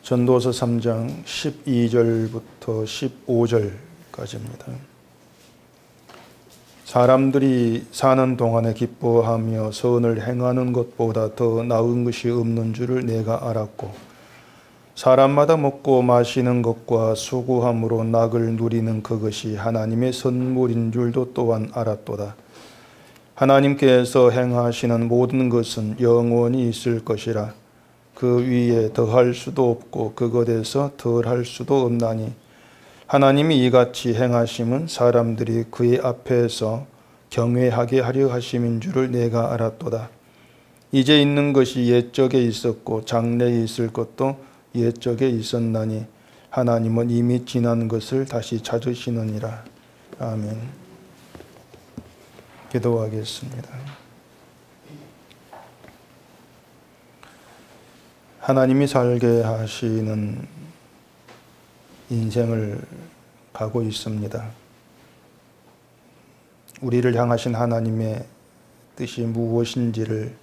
전도서 3장 12절부터 15절까지입니다. 사람들이 사는 동안에 기뻐하며 선을 행하는 것보다 더 나은 것이 없는 줄을 내가 알았고, 사람마다 먹고 마시는 것과 수고함으로 낙을 누리는 그것이 하나님의 선물인 줄도 또한 알았도다. 하나님께서 행하시는 모든 것은 영원히 있을 것이라. 그 위에 더할 수도 없고 그것에서 덜할 수도 없나니, 하나님이 이같이 행하심은 사람들이 그의 앞에서 경외하게 하려 하심인 줄을 내가 알았도다. 이제 있는 것이 옛적에 있었고 장래에 있을 것도 옛적에 있었나니, 하나님은 이미 지난 것을 다시 찾으시느니라. 아멘. 기도하겠습니다. 하나님이 살게 하시는 인생을 가고 있습니다. 우리를 향하신 하나님의 뜻이 무엇인지를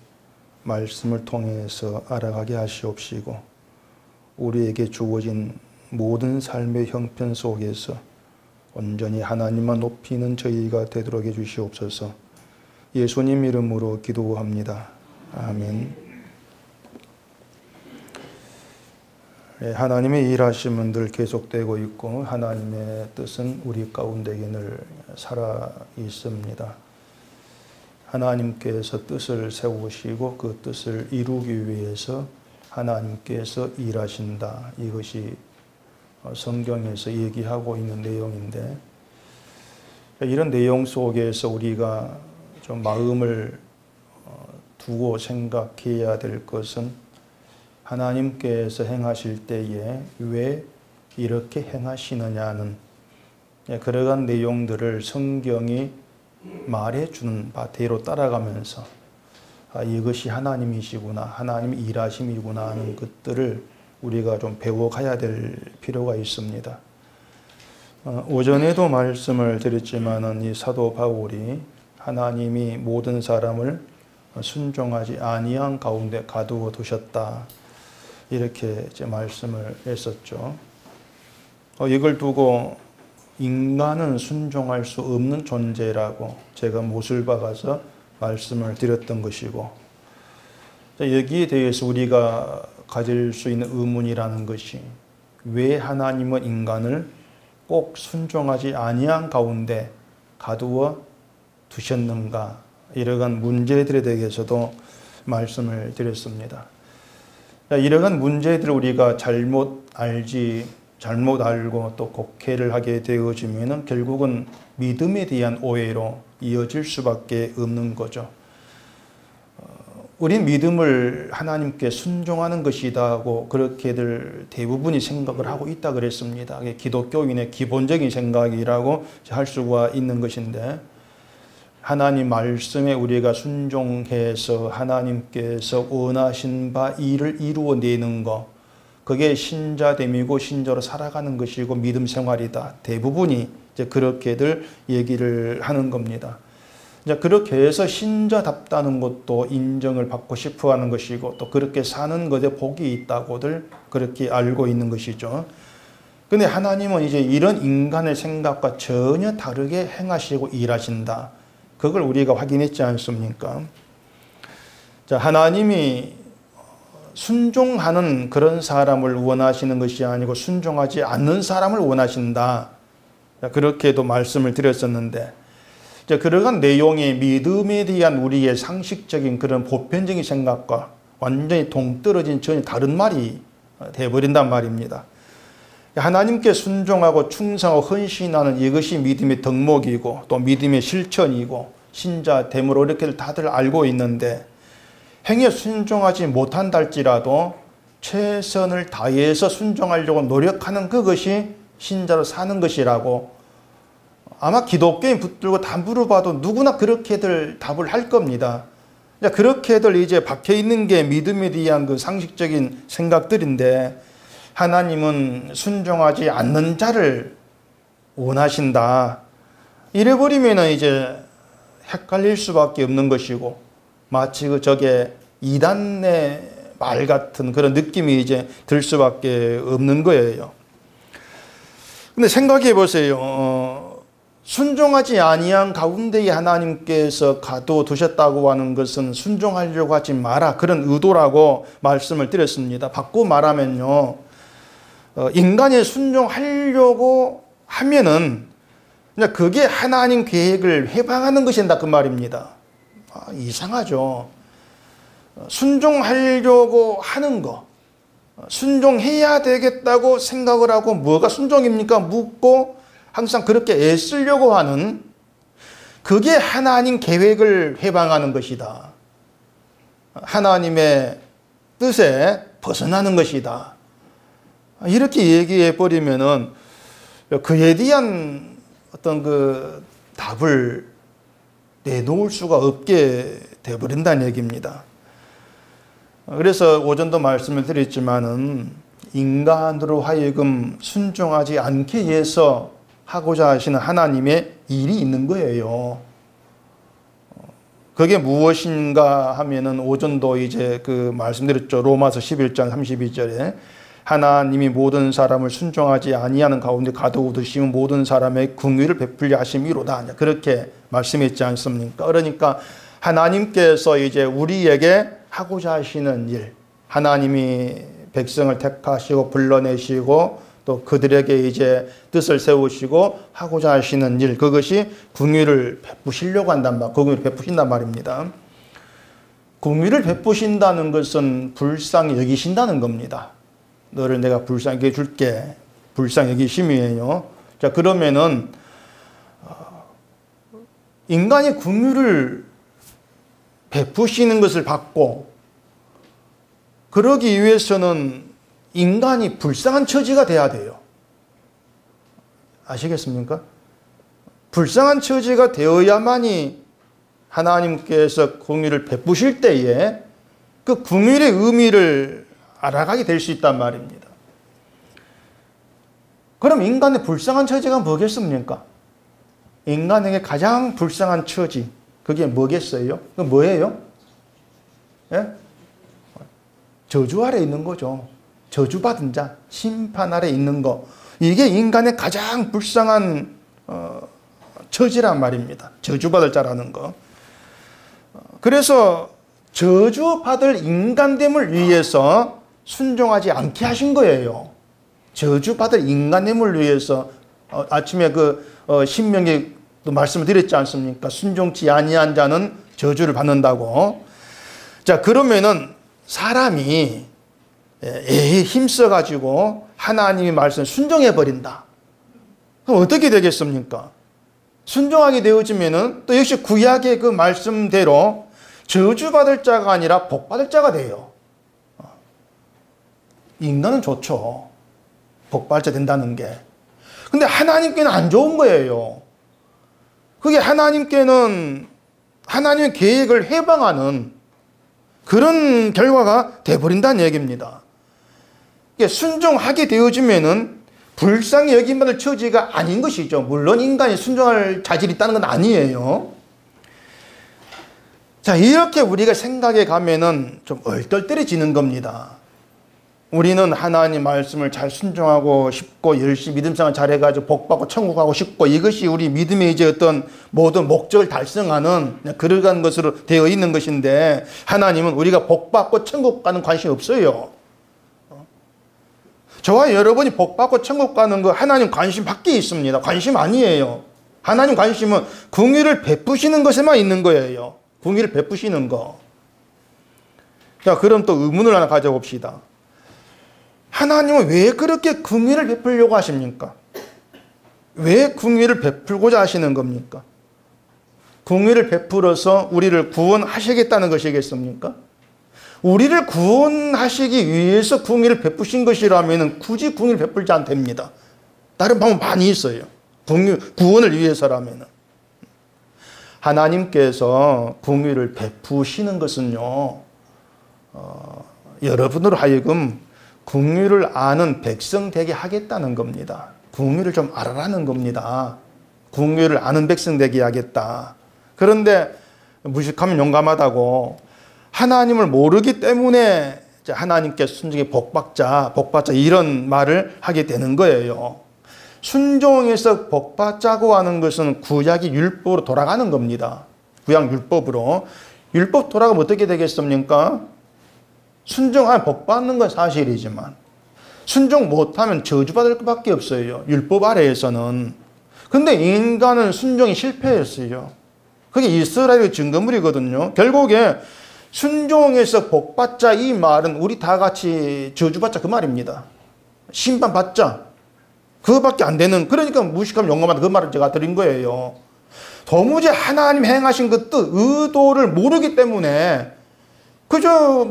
말씀을 통해서 알아가게 하시옵시고, 우리에게 주어진 모든 삶의 형편 속에서 온전히 하나님만 높이는 저희가 되도록 해주시옵소서. 예수님 이름으로 기도합니다. 아멘. 하나님의 일하심은 늘 계속되고 있고, 하나님의 뜻은 우리 가운데 늘 살아 있습니다. 하나님께서 뜻을 세우시고 그 뜻을 이루기 위해서 하나님께서 일하신다. 이것이 성경에서 얘기하고 있는 내용인데, 이런 내용 속에서 우리가 좀 마음을 두고 생각해야 될 것은, 하나님께서 행하실 때에 왜 이렇게 행하시느냐는 그러한 내용들을 성경이 말해주는 바대로 따라가면서 이것이 하나님이시구나, 하나님의 일하심이구나 하는 것들을 우리가 좀 배워가야 될 필요가 있습니다. 오전에도 말씀을 드렸지만은 이 사도 바울이 하나님이 모든 사람을 순종하지 아니한 가운데 가두어 두셨다, 이렇게 이제 말씀을 했었죠. 이걸 두고 인간은 순종할 수 없는 존재라고 제가 못을 박아서 말씀을 드렸던 것이고, 여기에 대해서 우리가 가질 수 있는 의문이라는 것이, 왜 하나님은 인간을 꼭 순종하지 아니한 가운데 가두어 두셨는가, 이러한 문제들에 대해서도 말씀을 드렸습니다. 이러한 문제들을 우리가 잘못 알고 또 곡해를 하게 되어지면 결국은 믿음에 대한 오해로 이어질 수밖에 없는 거죠. 우린 믿음을 하나님께 순종하는 것이다고 그렇게들 대부분이 생각을 하고 있다 그랬습니다. 기독교인의 기본적인 생각이라고 할 수가 있는 것인데, 하나님 말씀에 우리가 순종해서 하나님께서 원하신 바 일을 이루어내는 것, 그게 신자됨이고 신자로 살아가는 것이고 믿음 생활이다. 대부분이 이제 그렇게들 얘기를 하는 겁니다. 이제 그렇게 해서 신자답다는 것도 인정을 받고 싶어 하는 것이고, 또 그렇게 사는 것에 복이 있다고들 그렇게 알고 있는 것이죠. 근데 하나님은 이제 이런 인간의 생각과 전혀 다르게 행하시고 일하신다. 그걸 우리가 확인했지 않습니까? 자, 하나님이 순종하는 그런 사람을 원하시는 것이 아니고 순종하지 않는 사람을 원하신다. 그렇게도 말씀을 드렸었는데, 그러한 내용이 믿음에 대한 우리의 상식적인 그런 보편적인 생각과 완전히 동떨어진 전혀 다른 말이 되어버린단 말입니다. 하나님께 순종하고 충성하고 헌신하는 이것이 믿음의 덕목이고 또 믿음의 실천이고 신자됨으로 이렇게 다들 알고 있는데, 행에 순종하지 못한다 할지라도 최선을 다해서 순종하려고 노력하는 그것이 신자로 사는 것이라고 아마 기독교인 붙들고 다 물어봐도 누구나 그렇게들 답을 할 겁니다. 그렇게들 이제 박혀 있는 게 믿음에 대한 그 상식적인 생각들인데, 하나님은 순종하지 않는 자를 원하신다. 이래버리면 이제 헷갈릴 수밖에 없는 것이고, 마치 저게 이단의 말 같은 그런 느낌이 이제 들 수밖에 없는 거예요. 근데 생각해 보세요. 순종하지 아니한 가운데에 하나님께서 가둬두셨다고 하는 것은 순종하려고 하지 마라, 그런 의도라고 말씀을 드렸습니다. 바꾸고 말하면요, 인간이 순종하려고 하면은 그게 하나님 계획을 회방하는 것이다, 그 말입니다. 이상하죠. 순종하려고 하는 거, 순종해야 되겠다고 생각을 하고 뭐가 순종입니까? 묻고 항상 그렇게 애쓰려고 하는, 그게 하나님 계획을 회방하는 것이다. 하나님의 뜻에 벗어나는 것이다. 이렇게 얘기해 버리면은 그에 대한 어떤 그 답을 내놓을 수가 없게 되어버린다는 얘기입니다. 그래서 오전도 말씀을 드렸지만은 인간으로 하여금 순종하지 않게 위해서 하고자 하시는 하나님의 일이 있는 거예요. 그게 무엇인가 하면은 오전도 이제 그 말씀드렸죠. 로마서 11장 32절에 하나님이 모든 사람을 순종하지 아니하는 가운데 가두시면 모든 사람의 긍휼을 베풀려 하심이로다. 그렇게 말씀했지 않습니까? 그러니까 하나님께서 이제 우리에게 하고자 하시는 일, 하나님이 백성을 택하시고 불러내시고 또 그들에게 이제 뜻을 세우시고 하고자 하시는 일, 그것이 긍휼을 베푸시려고 한단 말, 긍휼을 베푸신단 말입니다. 긍휼을 베푸신다는 것은 불쌍히 여기신다는 겁니다. 너를 내가 불쌍히 여겨줄게. 불쌍히 여기심이에요. 자, 그러면은 인간이 긍휼을 베푸시는 것을 받고, 그러기 위해서는 인간이 불쌍한 처지가 돼야 돼요. 아시겠습니까? 불쌍한 처지가 되어야만이 하나님께서 긍휼을 베푸실 때에 그 긍휼의 의미를 알아가게 될 수 있단 말입니다. 그럼 인간의 불쌍한 처지가 뭐겠습니까? 인간에게 가장 불쌍한 처지, 그게 뭐겠어요? 그 뭐예요? 예? 저주 아래 있는 거죠. 저주받은 자, 심판 아래 있는 거. 이게 인간의 가장 불쌍한 처지란 말입니다. 저주받을 자라는 거. 그래서 저주받을 인간됨을 위해서 순종하지 않게 하신 거예요. 저주받을 인간됨을 위해서 아침에 신명기에 말씀을 드렸지 않습니까? 순종치 아니한 자는 저주를 받는다고. 자, 그러면은 사람이 힘써가지고 하나님의 말씀을 순종해버린다. 그럼 어떻게 되겠습니까? 순종하게 되어지면은 또 역시 구약의 그 말씀대로 저주받을 자가 아니라 복받을 자가 돼요. 인간은 좋죠. 복받을 자 된다는 게. 근데 하나님께는 안 좋은 거예요. 그게 하나님께는 하나님의 계획을 해방하는 그런 결과가 돼버린다는 얘기입니다. 순종하게 되어지면은 불쌍히 여김받을 처지가 아닌 것이죠. 물론 인간이 순종할 자질이 있다는 건 아니에요. 자, 이렇게 우리가 생각해 가면은 좀 얼떨떨해지는 겁니다. 우리는 하나님 말씀을 잘 순종하고 싶고 열심히 믿음 생활 잘해가지고 복받고 천국 가고 싶고, 이것이 우리 믿음의 이제 어떤 모든 목적을 달성하는 그러한 것으로 되어 있는 것인데, 하나님은 우리가 복받고 천국 가는 관심이 없어요. 저와 여러분이 복받고 천국 가는 거 하나님 관심 밖에 있습니다. 관심 아니에요. 하나님 관심은 긍휼을 베푸시는 것에만 있는 거예요. 긍휼을 베푸시는 거. 자, 그럼 또 의문을 하나 가져봅시다. 하나님은 왜 그렇게 긍휼을 베풀려고 하십니까? 왜 긍휼을 베풀고자 하시는 겁니까? 긍휼을 베풀어서 우리를 구원하시겠다는 것이겠습니까? 우리를 구원하시기 위해서 긍휼을 베푸신 것이라면 굳이 긍휼을 베풀지 않아도 됩니다. 다른 방법 많이 있어요. 구원을 위해서라면. 하나님께서 긍휼을 베푸시는 것은요, 여러분으로 하여금 긍휼을 아는 백성 되게 하겠다는 겁니다. 긍휼을 좀 알아라는 겁니다. 긍휼을 아는 백성 되게 하겠다. 그런데 무식하면 용감하다고 하나님을 모르기 때문에 하나님께 순종에 복받자 이런 말을 하게 되는 거예요. 순종해서 복받자고 하는 것은 구약의 율법으로 돌아가는 겁니다. 구약 율법으로. 율법 돌아가면 어떻게 되겠습니까? 순종하면 복받는 건 사실이지만 순종 못하면 저주받을 것밖에 없어요. 율법 아래에서는. 근데 인간은 순종이 실패했어요. 그게 이스라엘의 증거물이거든요. 결국에 순종해서 복받자 이 말은 우리 다 같이 저주받자 그 말입니다. 심판받자. 그거밖에 안 되는, 그러니까 무식하면 용감하다 그 말을 제가 드린 거예요. 도무지 하나님 행하신 그 뜻, 의도를 모르기 때문에 그저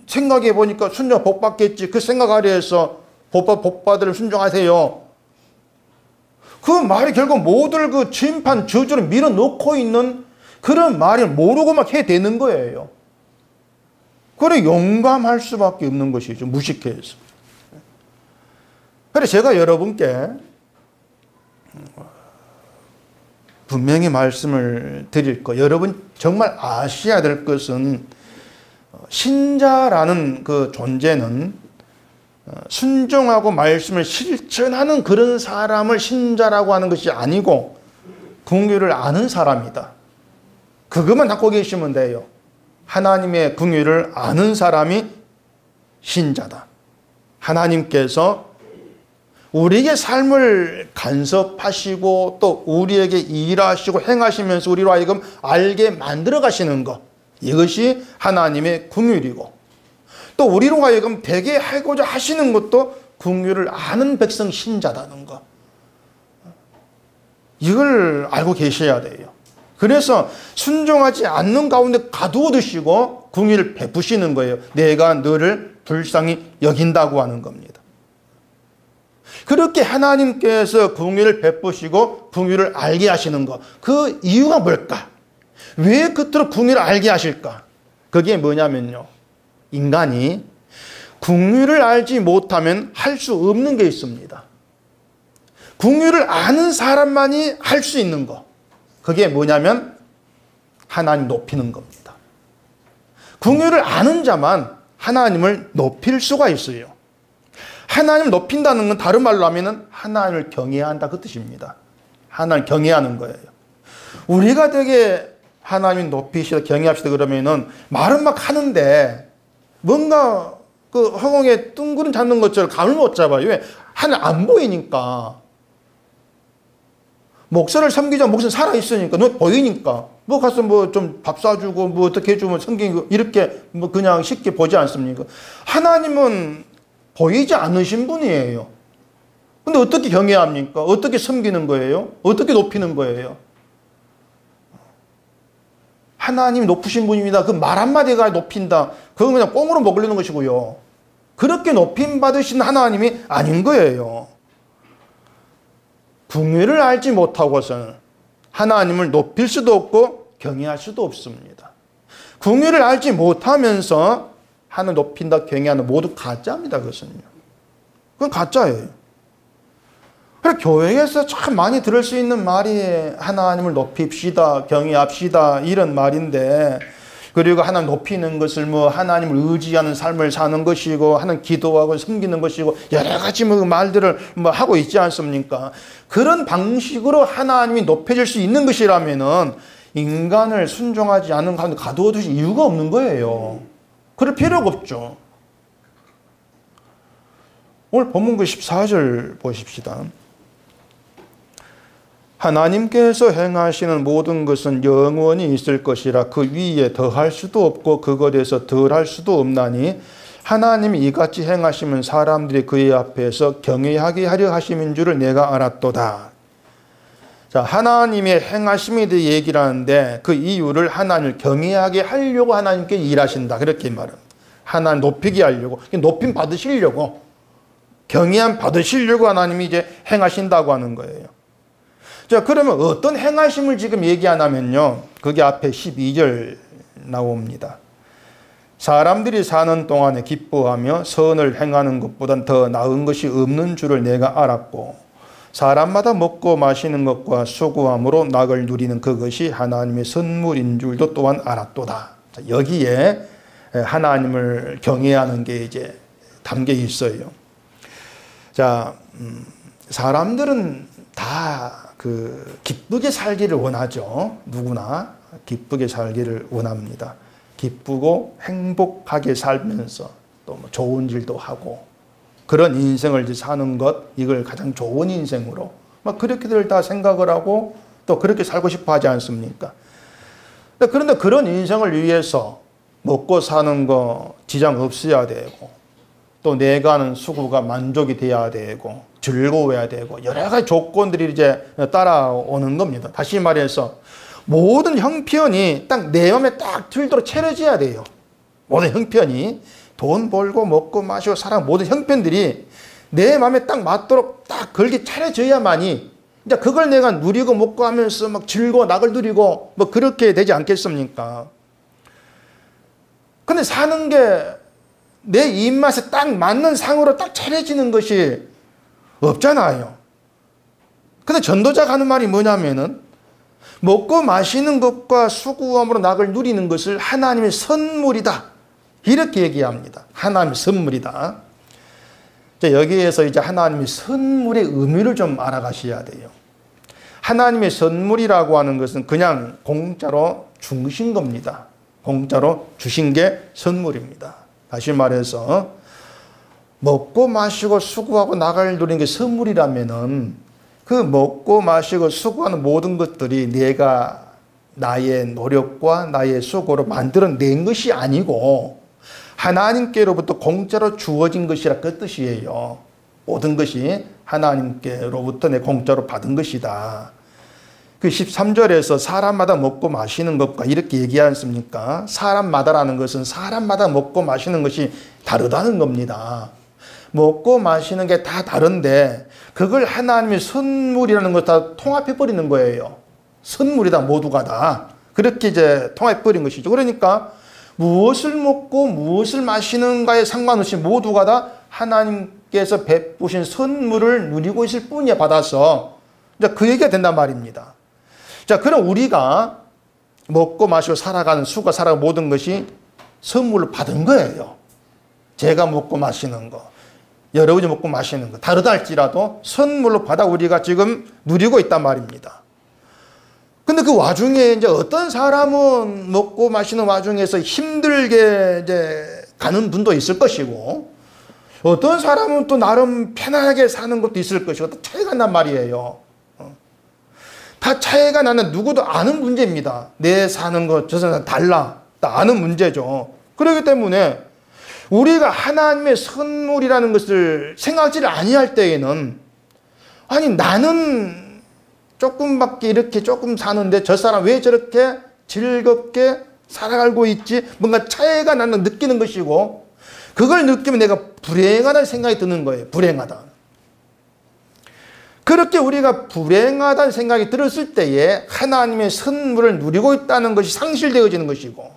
생각해 보니까 순종 복받겠지 그 생각 아래에서 복받을 순종하세요. 그 말이 결국 모든 그 심판 저주를 밀어넣고 있는 그런 말을 모르고 막 해 되는 거예요. 그래 용감할 수밖에 없는 것이죠. 무식해서. 그래서 제가 여러분께 분명히 말씀을 드릴 거, 여러분 정말 아셔야 될 것은 신자라는 그 존재는 순종하고 말씀을 실천하는 그런 사람을 신자라고 하는 것이 아니고 긍휼을 아는 사람이다. 그것만 갖고 계시면 돼요. 하나님의 긍휼을 아는 사람이 신자다. 하나님께서 우리에게 삶을 간섭하시고 또 우리에게 일하시고 행하시면서 우리로 하여금 알게 만들어 가시는 것, 이것이 하나님의 긍휼이고 또 우리로 하여금 되게 하고자 하시는 것도 긍휼을 아는 백성 신자다는 것, 이걸 알고 계셔야 돼요. 그래서 순종하지 않는 가운데 가두어 두시고 긍휼을 베푸시는 거예요. 내가 너를 불쌍히 여긴다고 하는 겁니다. 그렇게 하나님께서 긍휼을 베푸시고 긍휼을 알게 하시는 것, 그 이유가 뭘까? 왜 그토록 긍휼을 알게 하실까? 그게 뭐냐면요, 인간이 긍휼을 알지 못하면 할 수 없는 게 있습니다. 긍휼을 아는 사람만이 할 수 있는 것, 그게 뭐냐면 하나님 높이는 겁니다. 긍휼을 아는 자만 하나님을 높일 수가 있어요. 하나님을 높인다는 건 다른 말로 하면 하나님을 경외해야 한다 그 뜻입니다. 하나님을 경외하는 거예요. 우리가 되게 하나님 높이시다 경외합시다 그러면은 말은 막 하는데 뭔가 그 허공에 둥그름 잡는 것처럼 감을 못 잡아요. 왜? 하나님 안 보이니까. 목사를 섬기자, 목사는 살아있으니까, 눈 보이니까. 가서 좀 밥 사주고, 어떻게 해주면 섬기고, 이렇게 그냥 쉽게 보지 않습니까? 하나님은 보이지 않으신 분이에요. 근데 어떻게 경외합니까? 어떻게 섬기는 거예요? 어떻게 높이는 거예요? 하나님 높으신 분입니다. 그 말 한마디가 높인다. 그건 그냥 꽁으로 먹으려는 것이고요. 그렇게 높임 받으신 하나님이 아닌 거예요. 긍휼을 알지 못하고서는 하나님을 높일 수도 없고 경외할 수도 없습니다. 긍휼을 알지 못하면서 하나님 높인다 경외하는 모두 가짜입니다. 그것은요. 그건 가짜예요. 그래서 교회에서 참 많이 들을 수 있는 말이 하나님을 높입시다, 경외합시다 이런 말인데, 그리고 하나님 높이는 것을 하나님을 의지하는 삶을 사는 것이고 하나님 기도하고 섬기는 것이고 여러 가지 말들을 하고 있지 않습니까? 그런 방식으로 하나님이 높여질 수 있는 것이라면은 인간을 순종하지 않는 가운데 가두어 두실 이유가 없는 거예요. 그럴 필요가 없죠. 오늘 본문그 14절 보십시다. 하나님께서 행하시는 모든 것은 영원히 있을 것이라 그 위에 더할 수도 없고 그것에서 덜할 수도 없나니 하나님이 이같이 행하시면 사람들이 그의 앞에서 경외하게 하려 하심인 줄을 내가 알았도다. 자, 하나님의 행하심에 대해 얘기를 하는데 그 이유를 하나님을 경외하게 하려고 하나님께 일하신다. 그렇게 말합니다. 하나님 높이게 하려고, 높임 받으시려고, 경외함 받으시려고 하나님이 이제 행하신다고 하는 거예요. 자, 그러면 어떤 행하심을 지금 얘기하냐면요. 그게 앞에 12절 나옵니다. 사람들이 사는 동안에 기뻐하며 선을 행하는 것보단 더 나은 것이 없는 줄을 내가 알았고 사람마다 먹고 마시는 것과 수고함으로 낙을 누리는 그것이 하나님의 선물인 줄도 또한 알았도다. 자, 여기에 하나님을 경외하는 게 이제 담겨 있어요. 자, 사람들은 다 기쁘게 살기를 원하죠. 누구나 기쁘게 살기를 원합니다. 기쁘고 행복하게 살면서 또 뭐 좋은 일도 하고 그런 인생을 사는 것, 이걸 가장 좋은 인생으로 막 그렇게들 다 생각을 하고 또 그렇게 살고 싶어 하지 않습니까? 그런데 그런 인생을 위해서 먹고 사는 거 지장 없어야 되고 또 내가 하는 수고가 만족이 돼야 되고 즐거워야 되고 여러 가지 조건들이 이제 따라오는 겁니다. 다시 말해서 모든 형편이 딱 내 마음에 딱 들도록 차려져야 돼요. 모든 형편이 돈 벌고 먹고 마시고 살아가는 모든 형편들이 내 마음에 딱 맞도록 딱 걸게 차려져야만이 이제 그걸 내가 누리고 먹고 하면서 막 즐거워 낙을 누리고 뭐 그렇게 되지 않겠습니까? 근데 사는 게 내 입맛에 딱 맞는 상으로 딱 차려지는 것이 없잖아요. 근데 전도자가 하는 말이 뭐냐면은 먹고 마시는 것과 수고함으로 낙을 누리는 것을 하나님의 선물이다. 이렇게 얘기합니다. 하나님의 선물이다. 자, 여기에서 이제 하나님의 선물의 의미를 좀 알아가셔야 돼요. 하나님의 선물이라고 하는 것은 그냥 공짜로 주신 겁니다. 공짜로 주신 게 선물입니다. 다시 말해서 먹고 마시고 수고하고 낙을 누리는 게 선물이라면은 그 먹고 마시고 수고하는 모든 것들이 내가 나의 노력과 나의 수고로 만들어낸 것이 아니고 하나님께로부터 공짜로 주어진 것이라 그 뜻이에요. 모든 것이 하나님께로부터 내 공짜로 받은 것이다. 그 13절에서 사람마다 먹고 마시는 것과 이렇게 얘기하지 않습니까? 사람마다라는 것은 사람마다 먹고 마시는 것이 다르다는 겁니다. 먹고 마시는 게 다 다른데 그걸 하나님의 선물이라는 것 다 통합해버리는 거예요. 선물이다, 모두가 다. 그렇게 이제 통합해버린 것이죠. 그러니까 무엇을 먹고 무엇을 마시는가에 상관없이 모두가 다 하나님께서 베푸신 선물을 누리고 있을 뿐이야, 받아서. 이제 그 얘기가 된단 말입니다. 자, 그럼 우리가 먹고 마시고 살아가는 수가 살아가는 모든 것이 선물을 받은 거예요. 제가 먹고 마시는 거, 여러분이 먹고 마시는 거 다르다 할지라도 선물로 받아 우리가 지금 누리고 있단 말입니다. 근데 그 와중에 이제 어떤 사람은 먹고 마시는 와중에서 힘들게 이제 가는 분도 있을 것이고 어떤 사람은 또 나름 편안하게 사는 것도 있을 것이고 또 차이가 난단 말이에요. 다 차이가 나는 누구도 아는 문제입니다. 내 사는 것, 저 사람 달라. 다 아는 문제죠. 그렇기 때문에 우리가 하나님의 선물이라는 것을 생각지를 아니할 때에는 아니 나는 조금밖에 이렇게 조금 사는데 저 사람 왜 저렇게 즐겁게 살아가고 있지? 뭔가 차이가 나는 느끼는 것이고 그걸 느끼면 내가 불행하다는 생각이 드는 거예요. 불행하다. 그렇게 우리가 불행하다는 생각이 들었을 때에 하나님의 선물을 누리고 있다는 것이 상실되어지는 것이고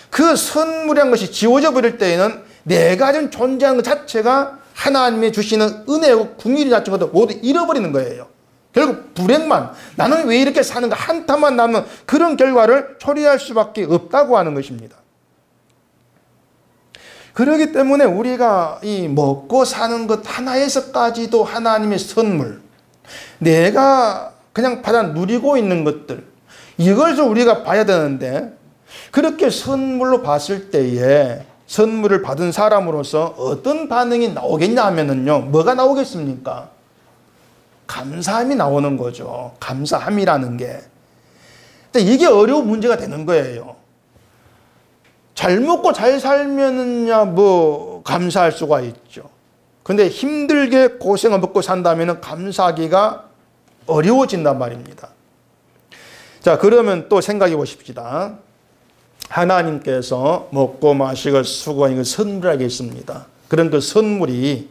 그 선물이라는 것이 지워져 버릴 때에는 내가 지금 존재하는 것 자체가 하나님의 주시는 은혜고 궁율이 자체가 모두 잃어버리는 거예요. 결국 불행만, 나는 왜 이렇게 사는가 한탄만 남는 그런 결과를 초래할 수밖에 없다고 하는 것입니다. 그렇기 때문에 우리가 이 먹고 사는 것 하나에서까지도 하나님의 선물, 내가 그냥 받아 누리고 있는 것들, 이걸 좀 우리가 봐야 되는데 그렇게 선물로 봤을 때에 선물을 받은 사람으로서 어떤 반응이 나오겠냐 하면은요, 뭐가 나오겠습니까? 감사함이 나오는 거죠. 감사함이라는 게. 이게 어려운 문제가 되는 거예요. 잘 먹고 잘 살면은야 뭐 감사할 수가 있죠. 근데 힘들게 고생을 먹고 산다면 감사하기가 어려워진단 말입니다. 자, 그러면 또 생각해 보십시다. 하나님께서 먹고 마시고 수고하는 그 선물하게 있습니다. 그런 그 선물이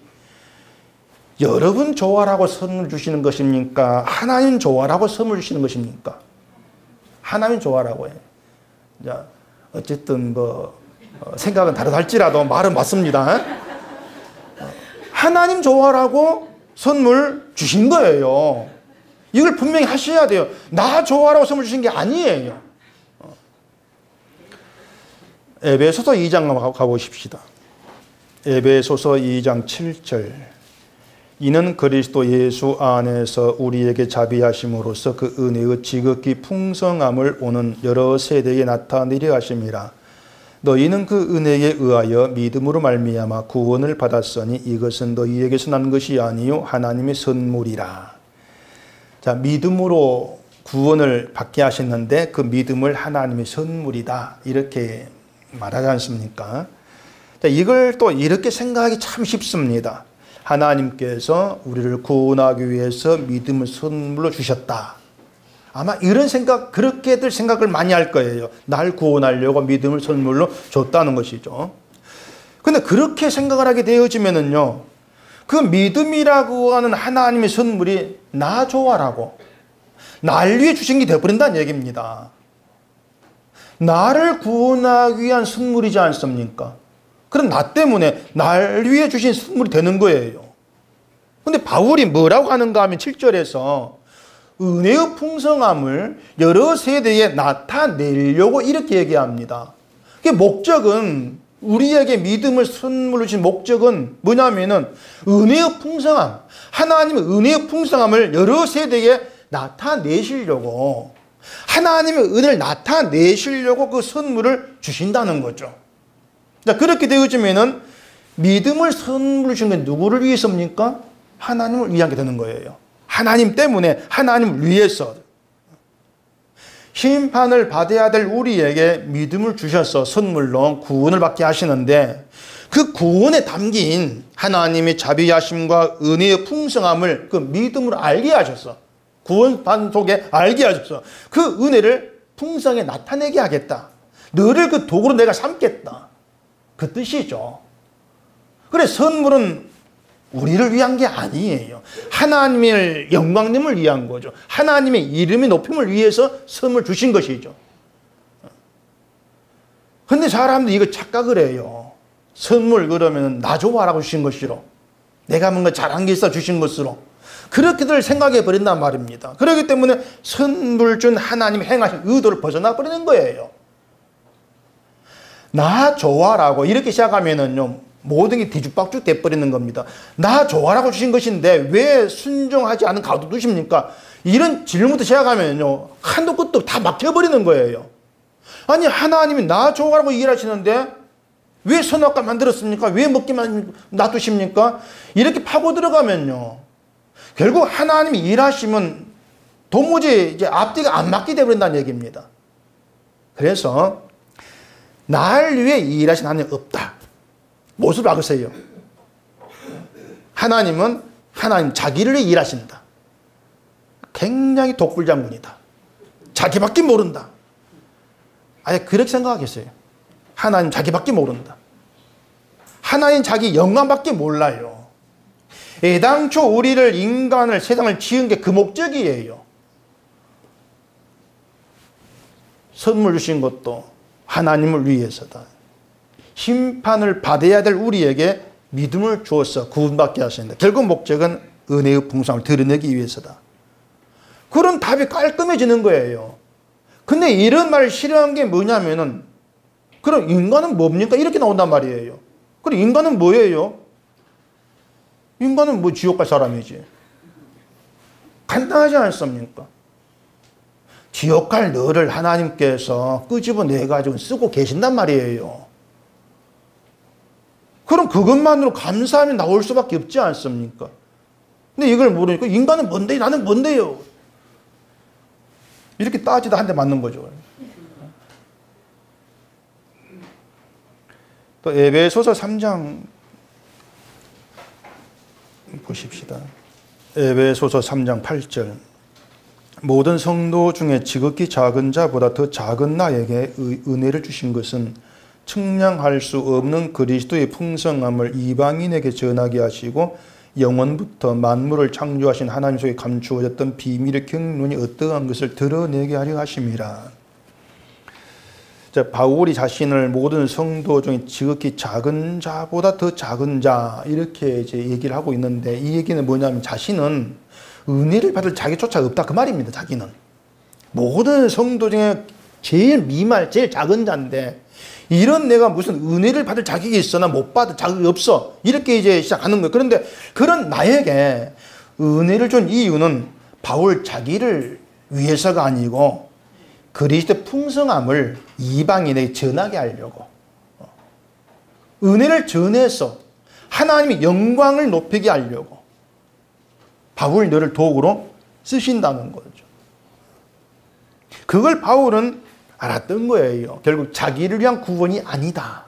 여러분 좋아라고 선물 주시는 것입니까? 하나님 좋아라고 선물 주시는 것입니까? 하나님 좋아라고 해. 자, 어쨌든 생각은 다르다 할지라도 말은 맞습니다. 하나님 좋아라고 선물 주신 거예요. 이걸 분명히 하셔야 돼요. 나 좋아라고 선물 주신 게 아니에요. 에베소서 2장 가보십시다. 에베소서 2장 7절. 이는 그리스도 예수 안에서 우리에게 자비하심으로써 그 은혜의 지극히 풍성함을 오는 여러 세대에 나타내려 하심이라. 너희는 그 은혜에 의하여 믿음으로 말미암아 구원을 받았으니 이것은 너희에게서 난 것이 아니요 하나님의 선물이라. 자, 믿음으로 구원을 받게 하셨는데 그 믿음을 하나님의 선물이다 이렇게 말하지 않습니까? 자, 이걸 또 이렇게 생각하기 참 쉽습니다. 하나님께서 우리를 구원하기 위해서 믿음을 선물로 주셨다. 아마 이런 생각, 그렇게들 생각을 많이 할 거예요. 날 구원하려고 믿음을 선물로 줬다는 것이죠. 근데 그렇게 생각을 하게 되어지면은요, 그 믿음이라고 하는 하나님의 선물이 나 좋아라고, 날 위해 주신 게 되어버린다는 얘기입니다. 나를 구원하기 위한 선물이지 않습니까? 그럼 나 때문에 날 위해 주신 선물이 되는 거예요. 근데 바울이 뭐라고 하는가 하면 7절에서 은혜의 풍성함을 여러 세대에 나타내려고 이렇게 얘기합니다. 그 목적은, 우리에게 믿음을 선물로 주신 목적은 뭐냐면은 은혜의 풍성함, 하나님의 은혜의 풍성함을 여러 세대에 나타내시려고, 하나님의 은혜를 나타내시려고 그 선물을 주신다는 거죠. 자, 그렇게 되어지면은 믿음을 선물로 주신 게 누구를 위해서입니까? 하나님을 위한 게 되는 거예요. 하나님 때문에, 하나님을 위해서. 심판을 받아야 될 우리에게 믿음을 주셔서 선물로 구원을 받게 하시는데, 그 구원에 담긴 하나님의 자비하심과 은혜의 풍성함을 그 믿음으로 알게 하셔서, 구원판 속에 알게 하셔서 그 은혜를 풍성하게 나타내게 하겠다. 너를 그 도구로 내가 삼겠다. 그 뜻이죠. 그래, 선물은 우리를 위한 게 아니에요. 하나님의 영광님을 위한 거죠. 하나님의 이름의 높임을 위해서 선물 주신 것이죠. 근데 사람들이 이거 착각을 해요. 선물 그러면 나 좋아라고 주신 것이로, 내가 뭔가 잘한 게 있어 주신 것으로, 그렇게들 생각해 버린단 말입니다. 그렇기 때문에 선물 준 하나님 행하신 의도를 벗어나 버리는 거예요. 나 좋아라고 이렇게 시작하면은요, 모든 게 뒤죽박죽 돼버리는 겁니다. 나 좋아라고 주신 것인데 왜 순종하지 않은 가도 두십니까? 이런 질문부터 시작하면요, 한도 끝도 다 막혀버리는 거예요. 아니, 하나님이 나 좋아라고 일하시는데 왜 선악과 만들었습니까? 왜 먹기만 놔두십니까? 이렇게 파고 들어가면요, 결국 하나님이 일하시면 도무지 이제 앞뒤가 안 맞게 되버린다는 얘기입니다. 그래서 날 위해 일하신 하나님 없다. 무엇을 박으세요? 하나님은 하나님 자기를 위해 일하신다. 굉장히 독불장군이다. 자기밖에 모른다. 아예 그렇게 생각하겠어요. 하나님 자기밖에 모른다. 하나님 자기 영광밖에 몰라요. 애당초 우리를, 인간을, 세상을 지은 게 그 목적이에요. 선물 주신 것도 하나님을 위해서다. 심판을 받아야 될 우리에게 믿음을 주어서 구원받게 하신다. 결국 목적은 은혜의 풍성함을 드러내기 위해서다. 그런 답이 깔끔해지는 거예요. 근데 이런 말을 싫어한 게 뭐냐면은, 그럼 인간은 뭡니까? 이렇게 나온단 말이에요. 그럼 인간은 뭐예요? 인간은 뭐 지옥 갈 사람이지. 간단하지 않습니까? 지옥 갈 너를 하나님께서 끄집어내가지고 쓰고 계신단 말이에요. 그럼 그것만으로 감사함이 나올 수밖에 없지 않습니까? 근데 이걸 모르니까 인간은 뭔데? 나는 뭔데요? 이렇게 따지다 한 대 맞는 거죠. 또 에베소서 3장 보십시다. 에베소서 3장 8절. 모든 성도 중에 지극히 작은 자보다 더 작은 나에게 은혜를 주신 것은 측량할 수 없는 그리스도의 풍성함을 이방인에게 전하게 하시고 영원부터 만물을 창조하신 하나님 속에 감추어졌던 비밀의 경륜이 어떠한 것을 드러내게 하려 하심이라. 자, 바울이 자신을 모든 성도 중에 지극히 작은 자보다 더 작은 자 이렇게 이제 얘기를 하고 있는데, 이 얘기는 뭐냐면 자신은 은혜를 받을 자기조차 없다 그 말입니다. 자기는 모든 성도 중에 제일 미말, 제일 작은 자인데 이런 내가 무슨 은혜를 받을 자격이 있어? 나 못 받을 자격이 없어. 이렇게 이제 시작하는 거예요. 그런데 그런 나에게 은혜를 준 이유는 바울 자기를 위해서가 아니고 그리스도의 풍성함을 이방인에게 전하게 하려고, 은혜를 전해서 하나님의 영광을 높이게 하려고 바울 너를 도구로 쓰신다는 거죠. 그걸 바울은 알았던 거예요. 결국 자기를 위한 구원이 아니다.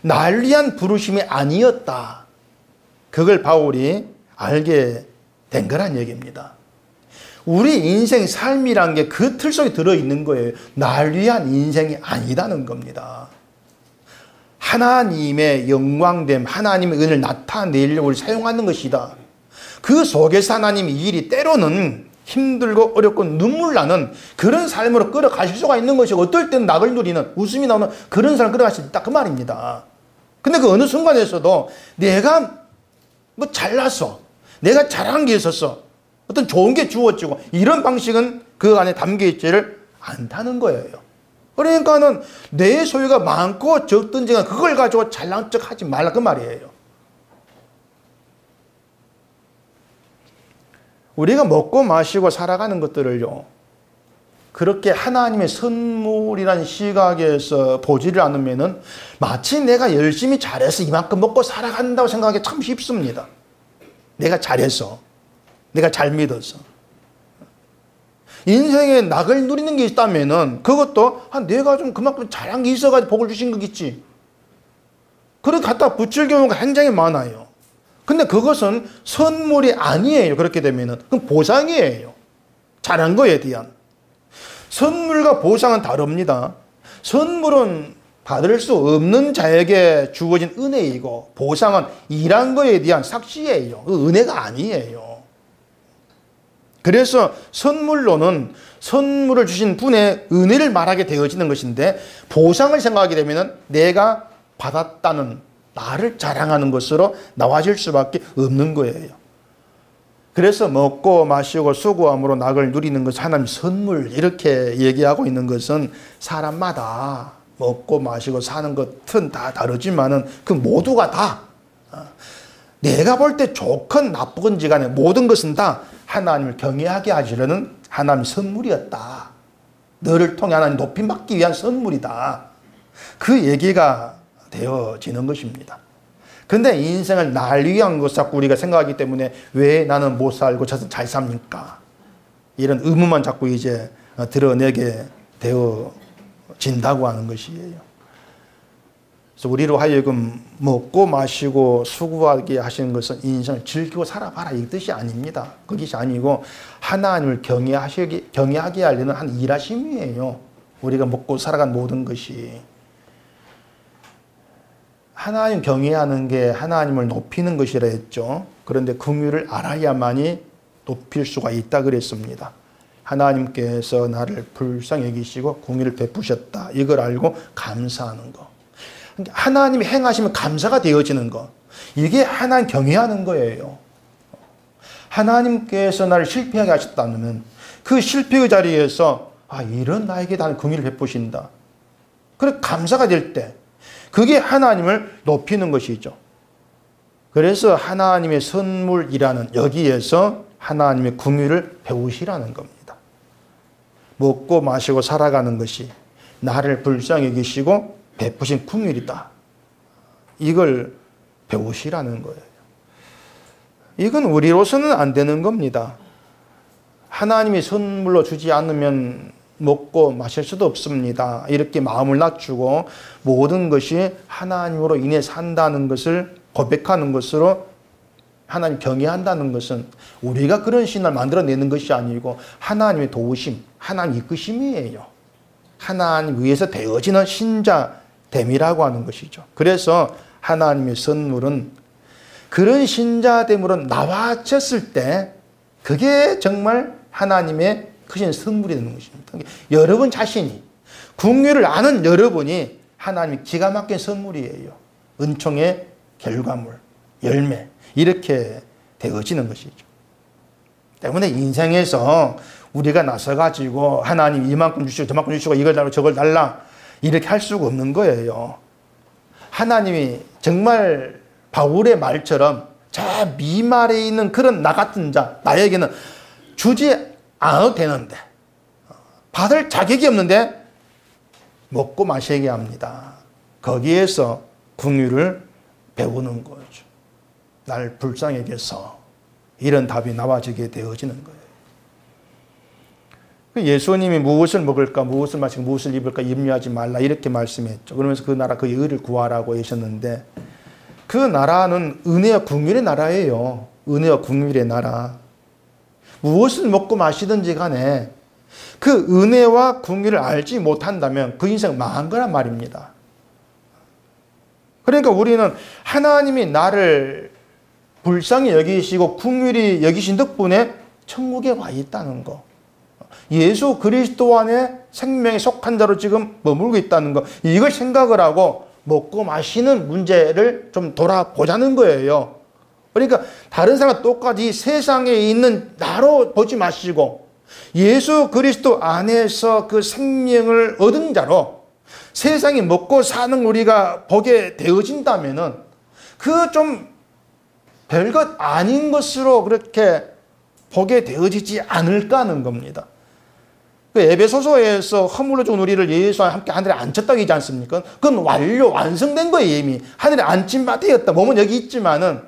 나를 위한 부르심이 아니었다. 그걸 바울이 알게 된 거란 얘기입니다. 우리 인생 삶이란 게 그 틀 속에 들어있는 거예요. 나를 위한 인생이 아니다는 겁니다. 하나님의 영광됨, 하나님의 은혜를 나타내려고 사용하는 것이다. 그 속에서 하나님의 일이 때로는 힘들고 어렵고 눈물 나는 그런 삶으로 끌어가실 수가 있는 것이고, 어떨 때는 낙을 누리는, 웃음이 나오는 그런 삶을 끌어가실 수 있다 그 말입니다. 근데 그 어느 순간에서도 내가 뭐 잘났어, 내가 잘한 게 있었어, 어떤 좋은 게 주어지고 이런 방식은 그 안에 담겨 있지를 않다는 거예요. 그러니까는 내 소유가 많고 적든지 그걸 가지고 잘난 척 하지 말라 그 말이에요. 우리가 먹고 마시고 살아가는 것들을요, 그렇게 하나님의 선물이라는 시각에서 보지를 않으면은 마치 내가 열심히 잘해서 이만큼 먹고 살아간다고 생각하기 참 쉽습니다. 내가 잘해서, 내가 잘 믿어서. 인생에 낙을 누리는 게 있다면은 그것도 내가 좀 그만큼 잘한 게 있어가지고 복을 주신 거겠지. 그렇게 갖다 붙일 경우가 굉장히 많아요. 근데 그것은 선물이 아니에요. 그렇게 되면은 그건 보상이에요. 잘한 거에 대한. 선물과 보상은 다릅니다. 선물은 받을 수 없는 자에게 주어진 은혜이고, 보상은 일한 거에 대한 삭시예요. 은혜가 아니에요. 그래서 선물로는 선물을 주신 분의 은혜를 말하게 되어지는 것인데, 보상을 생각하게 되면 내가 받았다는 나를 자랑하는 것으로 나와질 수밖에 없는 거예요. 그래서 먹고 마시고 수고함으로 낙을 누리는 것은 하나님의 선물, 이렇게 얘기하고 있는 것은 사람마다 먹고 마시고 사는 것은 다 다르지만은 그 모두가 다 내가 볼 때 좋건 나쁘건지 간에 모든 것은 다 하나님을 경외하게 하시려는 하나님의 선물이었다. 너를 통해 하나님 높임받기 위한 선물이다. 그 얘기가 되어지는 것입니다. 근데 인생을 날 위한 것 자꾸 우리가 생각하기 때문에 왜 나는 못 살고 저는 잘 삽니까? 이런 의문만 자꾸 이제 드러내게 되어진다고 하는 것이에요. 그래서 우리로 하여금 먹고 마시고 수고하게 하시는 것은 인생을 즐기고 살아봐라 이 뜻이 아닙니다. 그것이 아니고 하나님을 경외하게 하려는 한 일하심이에요. 우리가 먹고 살아간 모든 것이. 하나님 경외하는 게 하나님을 높이는 것이라 했죠. 그런데 긍휼을 알아야만이 높일 수가 있다 그랬습니다. 하나님께서 나를 불쌍히 여기시고 긍휼을 베푸셨다. 이걸 알고 감사하는 거. 하나님이 행하시면 감사가 되어지는 거. 이게 하나님 경외하는 거예요. 하나님께서 나를 실패하게 하셨다면 그 실패의 자리에서 이런 나에게 나는 긍휼을 베푸신다. 그래 감사가 될 때 그게 하나님을 높이는 것이죠. 그래서 하나님의 선물이라는 여기에서 하나님의 긍휼을 배우시라는 겁니다. 먹고 마시고 살아가는 것이 나를 불쌍히 여기시고 베푸신 긍휼이다. 이걸 배우시라는 거예요. 이건 우리로서는 안 되는 겁니다. 하나님이 선물로 주지 않으면 먹고 마실 수도 없습니다. 이렇게 마음을 낮추고 모든 것이 하나님으로 인해 산다는 것을 고백하는 것으로 하나님 경외한다는 것은 우리가 그런 신을 만들어내는 것이 아니고 하나님의 도우심, 하나님 이끄심이에요. 하나님 위에서 되어지는 신자됨이라고 하는 것이죠. 그래서 하나님의 선물은 그런 신자됨으로 나와졌을 때 그게 정말 하나님의 크신 선물이 되는 것입니다. 여러분 자신이 긍휼을 아는 여러분이 하나님의 기가 막힌 선물이에요. 은총의 결과물, 열매 이렇게 되어지는 것이죠. 때문에 인생에서 우리가 나서가지고 하나님 이만큼 주시고 저만큼 주시고 이걸 달라 저걸 달라 이렇게 할 수가 없는 거예요. 하나님이 정말 바울의 말처럼 저 미말에 있는 그런 나 같은 자 나에게는 주지 않아도 되는데 받을 자격이 없는데 먹고 마시게 합니다. 거기에서 긍휼을 배우는 거죠. 날 불쌍하게 해서 이런 답이 나와지게 되어지는 거예요. 예수님이 무엇을 먹을까 무엇을 마실까 무엇을 입을까 염려하지 말라 이렇게 말씀했죠. 그러면서 그 나라 그 의를 구하라고 하셨는데 그 나라는 은혜와 긍휼의 나라예요. 은혜와 긍휼의 나라. 무엇을 먹고 마시든지 간에 그 은혜와 긍휼을 알지 못한다면 그 인생 망한 거란 말입니다. 그러니까 우리는 하나님이 나를 불쌍히 여기시고 긍휼히 여기신 덕분에 천국에 와 있다는 거. 예수 그리스도 안에 생명에 속한 자로 지금 머물고 있다는 거. 이걸 생각을 하고 먹고 마시는 문제를 좀 돌아보자는 거예요. 그러니까 다른 사람 똑같이 세상에 있는 나로 보지 마시고 예수 그리스도 안에서 그 생명을 얻은 자로 세상이 먹고 사는 우리가 보게 되어진다면은 그 좀 별것 아닌 것으로 그렇게 보게 되어지지 않을까 하는 겁니다. 그 에베소서에서 허물로 죽은 우리를 예수와 함께 하늘에 앉혔다고 하지 않습니까? 그건 완성된 거예요. 이미 하늘에 앉힌 바 되었다. 몸은 여기 있지만은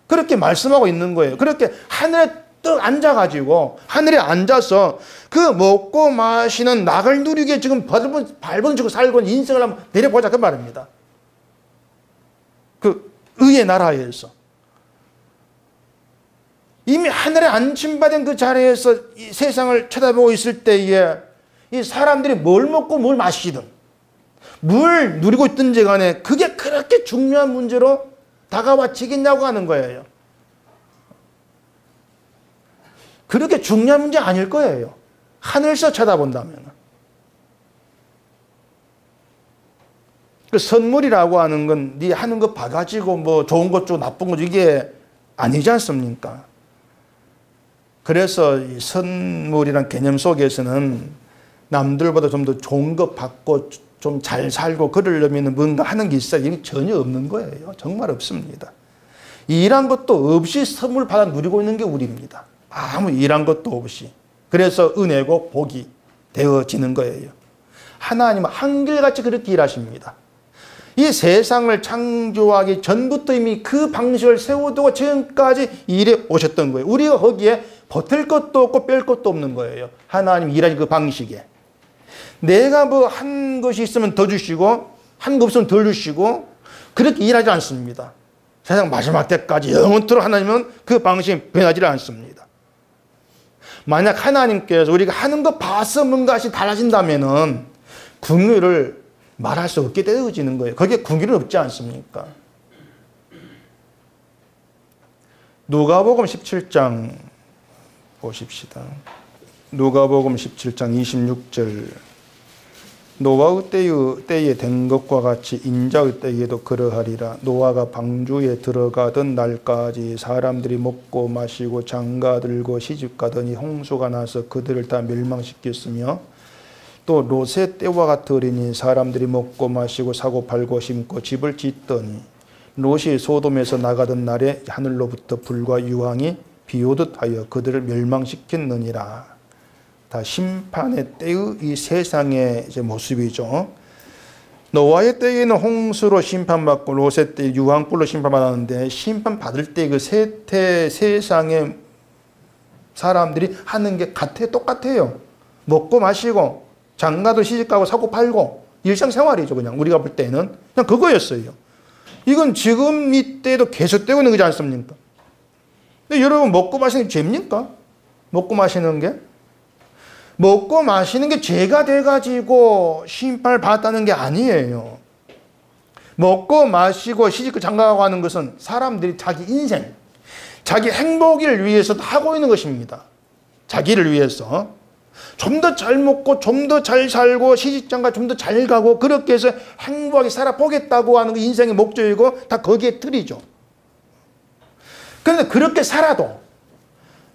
그렇게 말씀하고 있는 거예요. 그렇게 하늘에 떡 앉아가지고 하늘에 앉아서 그 먹고 마시는 낙을 누리게 지금 밟아주고 살고 있는 인생을 한번 내려보자 그 말입니다. 그 의의 나라에서 이미 하늘에 안침받은 그 자리에서 이 세상을 쳐다보고 있을 때에 이 사람들이 뭘 먹고 뭘 마시든 뭘 누리고 있든지 간에 그게 그렇게 중요한 문제로 다가와지겠냐고 하는 거예요. 그렇게 중요한 문제 아닐 거예요. 하늘에서 쳐다본다면. 그 선물이라고 하는 건 네 하는 거 봐가지고 뭐 좋은 것 주고 나쁜 것 주고 이게 아니지 않습니까? 그래서 이 선물이란 개념 속에서는 남들보다 좀 더 좋은 것 받고 좀 잘 살고 그러려면 뭔가 하는 게 있어요. 이게 전혀 없는 거예요. 정말 없습니다. 일한 것도 없이 선물 받아 누리고 있는 게 우리입니다. 아무 일한 것도 없이. 그래서 은혜고 복이 되어지는 거예요. 하나님은 한결같이 그렇게 일하십니다. 이 세상을 창조하기 전부터 이미 그 방식을 세워두고 지금까지 일해 오셨던 거예요. 우리가 거기에 버틸 것도 없고 뺄 것도 없는 거예요. 하나님 일하는 그 방식에. 내가 뭐 한 것이 있으면 더 주시고 한 거 없으면 덜 주시고 그렇게 일하지 않습니다. 세상 마지막 때까지 영원토록 하나님은 그 방식이 변하지 않습니다. 만약 하나님께서 우리가 하는 거 봐서 뭔가씩 달라진다면은 긍휼을 말할 수 없게 되어지는 거예요. 거기에 긍휼은 없지 않습니까? 누가복음 17장 보십시다. 누가복음 17장 26절 노아의 때에 된 것과 같이 인자의 때에도 그러하리라. 노아가 방주에 들어가던 날까지 사람들이 먹고 마시고 장가들고 시집가더니 홍수가 나서 그들을 다 멸망시켰으며 또 롯의 때와 같으리니 사람들이 먹고 마시고 사고 팔고 심고 집을 짓더니 롯이 소돔에서 나가던 날에 하늘로부터 불과 유황이 비오듯 하여 그들을 멸망시켰느니라. 다 심판의 때의 이 세상의 이제 모습이죠. 노아의 때에는 홍수로 심판받고 롯의 때 유황불로 심판받았는데 심판받을 때 그 세상의 사람들이 하는 게 똑같아요. 먹고 마시고 장가도 시집가고 사고 팔고 일상생활이죠. 그냥 우리가 볼 때는 그냥 그거였어요. 이건 지금 이때도 계속되고 있는 거지 않습니까? 근데 여러분 먹고 마시는 게 죄입니까? 먹고 마시는 게? 먹고 마시는 게 죄가 돼가지고 심판을 받았다는 게 아니에요. 먹고 마시고 시집고 장가가고 하는 것은 사람들이 자기 인생, 자기 행복을 위해서 하고 있는 것입니다. 자기를 위해서. 좀 더 잘 먹고 좀 더 잘 살고 시집장가 좀 더 잘 가고 그렇게 해서 행복하게 살아보겠다고 하는 게 인생의 목적이고 다 거기에 틀이죠. 그런데 그렇게 살아도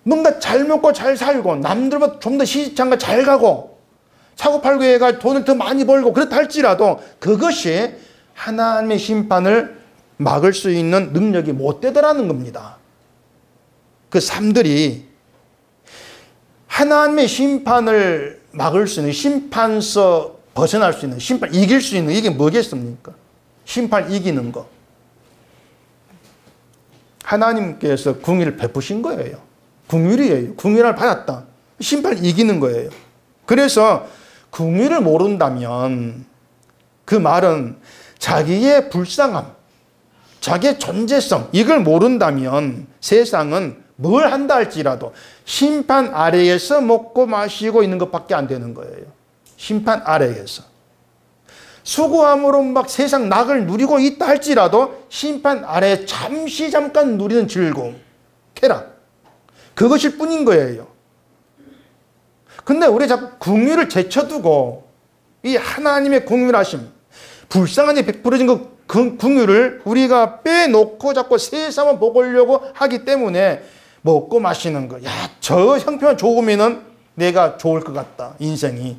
뭔가 잘 먹고 잘 살고 남들보다 좀 더 시집장가 잘 가고 사고팔고 해가 돈을 더 많이 벌고 그렇다 할지라도 그것이 하나님의 심판을 막을 수 있는 능력이 못 되더라는 겁니다. 그 삶들이 하나님의 심판을 막을 수 있는, 심판서 벗어날 수 있는, 심판 이길 수 있는, 이게 뭐겠습니까? 심판 이기는 거. 하나님께서 궁의를 베푸신 거예요. 궁율이에요. 궁의를 받았다. 심판을 이기는 거예요. 그래서 궁의를 모른다면 그 말은 자기의 불쌍함, 자기의 존재성, 이걸 모른다면 세상은 뭘 한다 할지라도 심판 아래에서 먹고 마시고 있는 것밖에 안 되는 거예요. 심판 아래에서. 수고함으로 막 세상 낙을 누리고 있다 할지라도 심판 아래 잠깐 누리는 즐거움, 쾌락. 그것일 뿐인 거예요. 근데 우리 자꾸 궁유를 제쳐두고 이 하나님의 궁유하심, 불쌍한 데 베풀어진 그 궁유를 우리가 빼놓고 자꾸 세상만 보려고 하기 때문에 먹고 마시는 거. 야, 저 형편만 좋으면은 내가 좋을 것 같다. 인생이.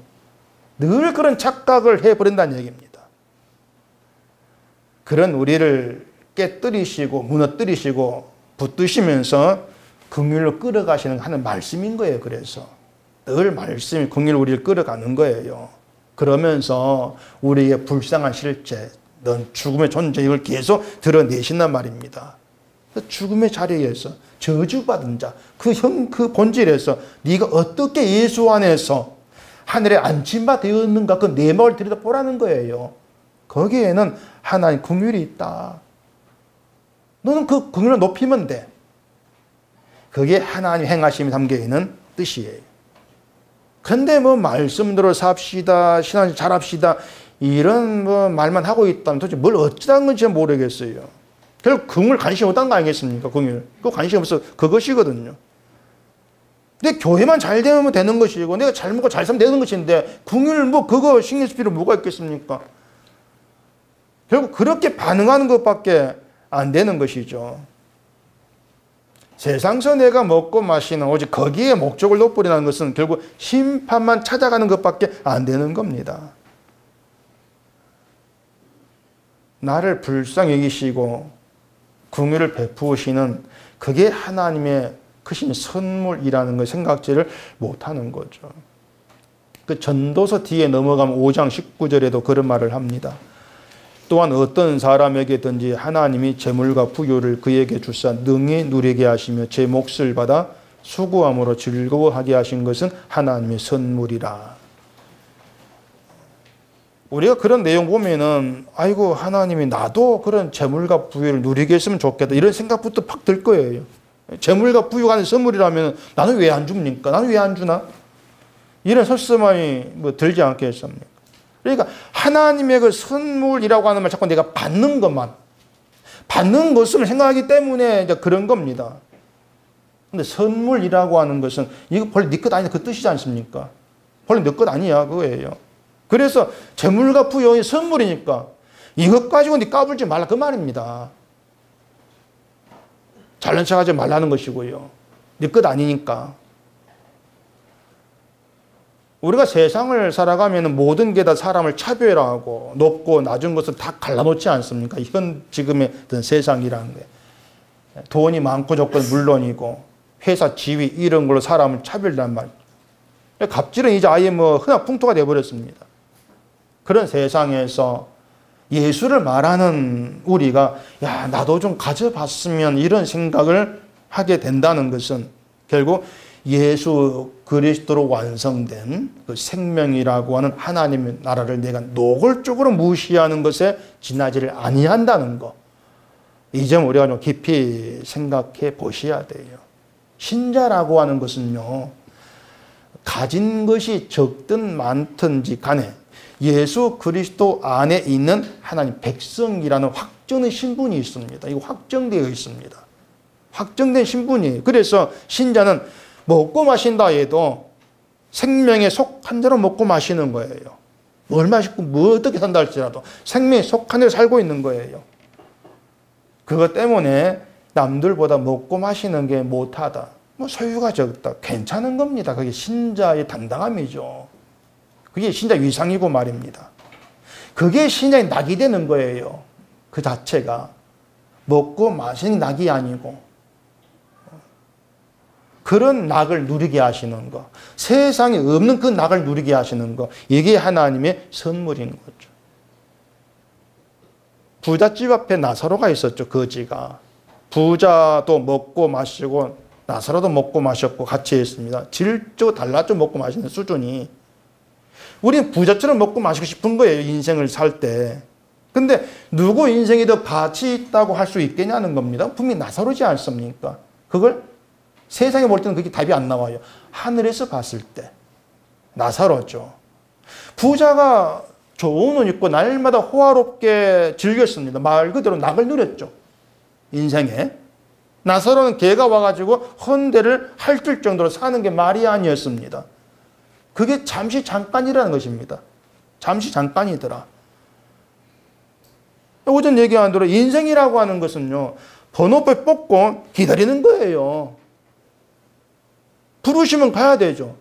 늘 그런 착각을 해버린다는 얘기입니다. 그런 우리를 깨뜨리시고 무너뜨리시고 붙드시면서 긍휼로 끌어가시는 하는 말씀인 거예요. 그래서 늘 말씀이 긍휼로 우리를 끌어가는 거예요. 그러면서 우리의 불쌍한 실제, 넌 죽음의 존재 이걸 계속 드러내신단 말입니다. 죽음의 자리에서 저주받은 자, 그 본질에서 네가 어떻게 예수 안에서 하늘에 안침바 되었는가 그 내막을 들여다보라는 거예요. 거기에는 하나님 긍휼이 있다. 너는 그 긍휼을 높이면 돼. 그게 하나님 행하심이 담겨있는 뜻이에요. 근데 뭐 말씀대로 삽시다, 신앙 잘합시다 이런 뭐 말만 하고 있다면 도대체 뭘 어쩌다는 건지 모르겠어요. 결국 긍휼 관심 없다는 거 아니겠습니까? 긍휼. 그 관심 없어 그것이거든요. 내 교회만 잘 되면 되는 것이고 내가 잘 먹고 잘 살면 되는 것인데 긍휼 뭐 그거 신경 쓸 필요 뭐가 있겠습니까? 결국 그렇게 반응하는 것밖에 안 되는 것이죠. 세상에서 내가 먹고 마시는 오직 거기에 목적을 돋보리는 것은 결국 심판만 찾아가는 것밖에 안 되는 겁니다. 나를 불쌍히 여기시고 긍휼을 베푸시는 그게 하나님의 크신 선물이라는 걸 생각지를 못하는 거죠. 그 전도서 뒤에 넘어가면 5장 19절에도 그런 말을 합니다. 또한 어떤 사람에게든지 하나님이 재물과 부유를 그에게 주사 능히 누리게 하시며 제 몫을 받아 수고함으로 즐거워하게 하신 것은 하나님의 선물이라. 우리가 그런 내용 보면은 아이고 하나님이 나도 그런 재물과 부유를 누리게 했으면 좋겠다 이런 생각부터 팍 들 거예요. 재물과 부유가 하는 선물이라면 나는 왜 안 줍니까? 나는 왜 안 주나? 이런 섭섭함이 뭐 들지 않겠습니까? 그러니까 하나님의 그 선물이라고 하는 말 자꾸 내가 받는 것만, 받는 것을 생각하기 때문에 이제 그런 겁니다. 근데 선물이라고 하는 것은 이거 본래 네 것 아니다 그 뜻이지 않습니까? 본래 내 것 아니야 그거예요. 그래서 재물과 부유의 선물이니까 이것 가지고 네 까불지 말라 그 말입니다. 잘난 척하지 말라는 것이고요. 네 것 아니니까. 우리가 세상을 살아가면 모든 게 다 사람을 차별하고 높고 낮은 것을 다 갈라놓지 않습니까? 현 지금의 어떤 세상이라는 게. 돈이 많고 적고 물론이고 회사 지위 이런 걸로 사람을 차별단 말. 갑질은 이제 아예 뭐 흔한 풍토가 되어버렸습니다. 그런 세상에서 예수를 말하는 우리가 야 나도 좀 가져봤으면 이런 생각을 하게 된다는 것은 결국 예수 그리스도로 완성된 그 생명이라고 하는 하나님의 나라를 내가 노골적으로 무시하는 것에 지나지를 아니한다는 거. 이 점 우리가 좀 깊이 생각해 보셔야 돼요. 신자라고 하는 것은요. 가진 것이 적든 많든지 간에 예수 그리스도 안에 있는 하나님 백성이라는 확정의 신분이 있습니다. 이거 확정되어 있습니다. 확정된 신분이에요. 그래서 신자는 먹고 마신다 해도 생명에 속한 대로 먹고 마시는 거예요. 뭘 마시고 뭐 어떻게 산다 할지라도 생명에 속한 대로 살고 있는 거예요. 그것 때문에 남들보다 먹고 마시는 게 못하다, 뭐 소유가 적다, 괜찮은 겁니다. 그게 신자의 당당함이죠. 그게 신자 위상이고 말입니다. 그게 신자의 낙이 되는 거예요. 그 자체가 먹고 마시는 낙이 아니고 그런 낙을 누리게 하시는 것, 세상에 없는 그 낙을 누리게 하시는 것, 이게 하나님의 선물인 거죠. 부잣집 앞에 나사로가 있었죠. 거지가. 부자도 먹고 마시고 나사로도 먹고 마셨고 같이 있습니다. 질조 달라져 먹고 마시는 수준이. 우리는 부자처럼 먹고 마시고 싶은 거예요. 인생을 살 때. 근데 누구 인생이 더 가치 있다고 할 수 있겠냐는 겁니다. 분명히 나사로지 않습니까? 그걸 세상에 볼 때는 그게 답이 안 나와요. 하늘에서 봤을 때 나사로죠. 부자가 좋은 옷 입고 날마다 호화롭게 즐겼습니다. 말 그대로 낙을 누렸죠. 인생에. 나사로는 개가 와가지고 헌대를 핥을 정도로 사는 게 말이 아니었습니다. 그게 잠시 잠깐이라는 것입니다. 잠시 잠깐이더라. 오전 얘기한 대로 인생이라고 하는 것은요, 번호표 뽑고 기다리는 거예요. 부르시면 가야 되죠.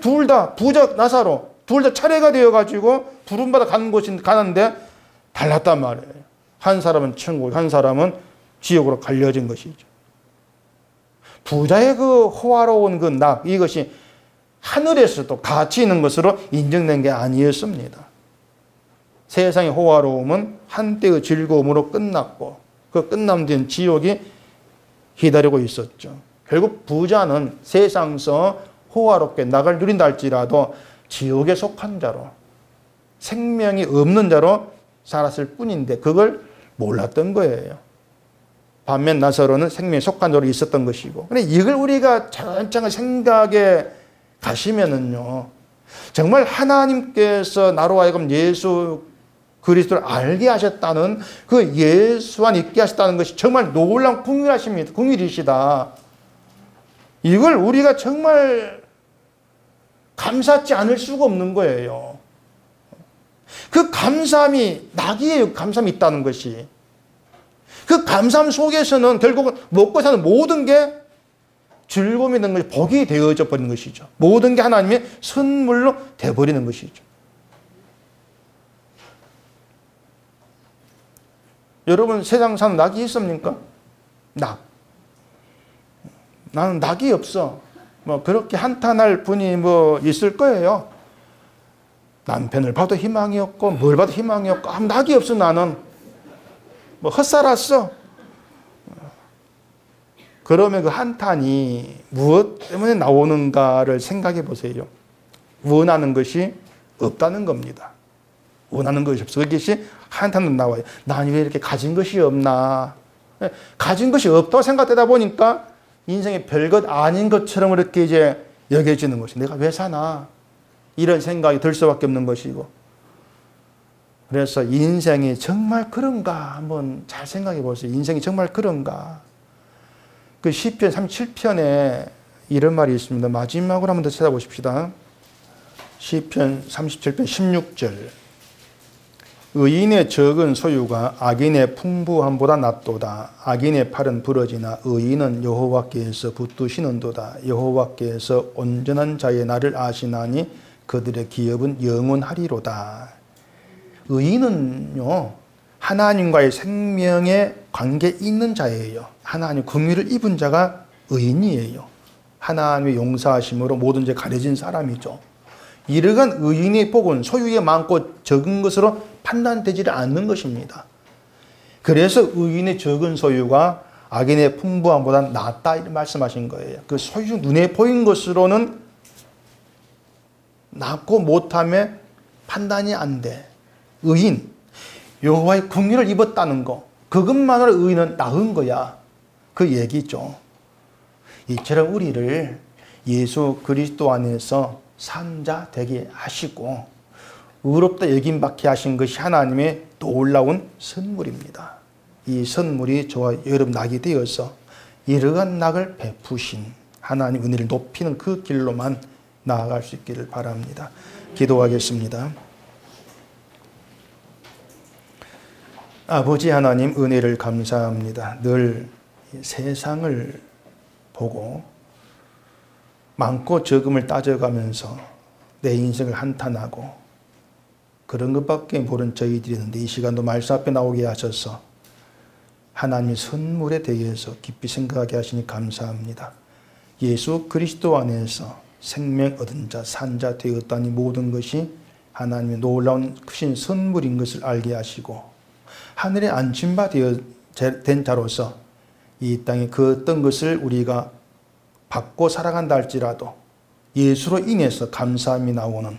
둘 다 부자 나사로 둘 다 차례가 되어가지고 부름받아 가는 곳이 가는데 달랐단 말이에요. 한 사람은 천국, 한 사람은 지옥으로 갈려진 것이죠. 부자의 그 호화로운 그 낙, 이것이 하늘에서도 가치 있는 것으로 인정된 게 아니었습니다. 세상의 호화로움은 한때의 즐거움으로 끝났고 그 끝남 뒤엔 지옥이 기다리고 있었죠. 결국 부자는 세상에서 호화롭게 낙을 누린다 할지라도 지옥에 속한 자로, 생명이 없는 자로 살았을 뿐인데 그걸 몰랐던 거예요. 반면 나사로는 생명에 속한 자로 있었던 것이고. 근데 이걸 우리가 차근차근 생각에 가시면은요, 정말 하나님께서 나로 하여금 예수 그리스도를 알게 하셨다는 그 예수 안에 있게 하셨다는 것이 정말 놀라운 긍휼하십니다. 긍휼이시다. 이걸 우리가 정말 감사하지 않을 수가 없는 거예요. 그 감사함이 낙이에요. 감사함이 있다는 것이. 그 감사함 속에서는 결국은 먹고 사는 모든 게 즐거움이 되는 것이 복이 되어져 버리는 것이죠. 모든 게 하나님의 선물로 되어버리는 것이죠. 여러분 세상 사는 낙이 있습니까? 낙. 나는 낙이 없어. 뭐 그렇게 한탄할 분이 뭐 있을 거예요. 남편을 봐도 희망이 없고 뭘 봐도 희망이 없고 낙이 없어. 나는 뭐 헛살았어. 그러면 그 한탄이 무엇 때문에 나오는가를 생각해 보세요. 원하는 것이 없다는 겁니다. 원하는 것이 없어. 그것이 한탄으로 나와요. 난 왜 이렇게 가진 것이 없나. 가진 것이 없다고 생각되다 보니까 인생이 별것 아닌 것처럼 이렇게 이제 여겨지는 것이, 내가 왜 사나, 이런 생각이 들 수밖에 없는 것이고. 그래서 인생이 정말 그런가 한번 잘 생각해 보세요. 인생이 정말 그런가. 그 시편 37편에 이런 말이 있습니다. 마지막으로 한번 더 찾아보십시다. 시편 37편 16절. 의인의 적은 소유가 악인의 풍부함보다 낫도다. 악인의 팔은 부러지나 의인은 여호와께서 붙드시는도다. 여호와께서 온전한 자의 날을 아시나니 그들의 기업은 영원하리로다. 의인은요, 하나님과의 생명의 관계에 있는 자예요. 하나님 긍휼을 입은 자가 의인이에요. 하나님의 용서하심으로 모든 죄 가려진 사람이죠. 이러한 의인의 복은 소유에 많고 적은 것으로 판단되지를 않는 것입니다. 그래서 의인의 적은 소유가 악인의 풍부함보다 낫다 이렇게 말씀하신 거예요. 그 소유 눈에 보인 것으로는 낫고 못함에 판단이 안 돼. 의인, 여호와의 긍휼을 입었다는 거, 그것만으로 의인은 나은 거야. 그 얘기죠. 이처럼 우리를 예수 그리스도 안에서 산자 되게 하시고 의롭다 여김받게 하신 것이 하나님의 놀라운 선물입니다. 이 선물이 저와 여러분 낙이 되어서 이러한 낙을 베푸신 하나님 은혜를 높이는 그 길로만 나아갈 수 있기를 바랍니다. 기도하겠습니다. 아버지 하나님 은혜를 감사합니다. 늘 세상을 보고 많고 적음을 따져가면서 내 인생을 한탄하고 그런 것밖에 모른 저희들이었는데 이 시간도 말씀 앞에 나오게 하셔서 하나님의 선물에 대해서 깊이 생각하게 하시니 감사합니다. 예수 그리스도 안에서 생명 얻은 자, 산 자 되었다니 모든 것이 하나님의 놀라운 크신 선물인 것을 알게 하시고 하늘에 앉힌 바 된 자로서 이 땅에 그 어떤 것을 우리가 받고 살아간다 할지라도 예수로 인해서 감사함이 나오는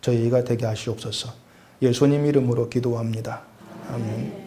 저희가 되게 하시옵소서. 예수님 이름으로 기도합니다. 아멘.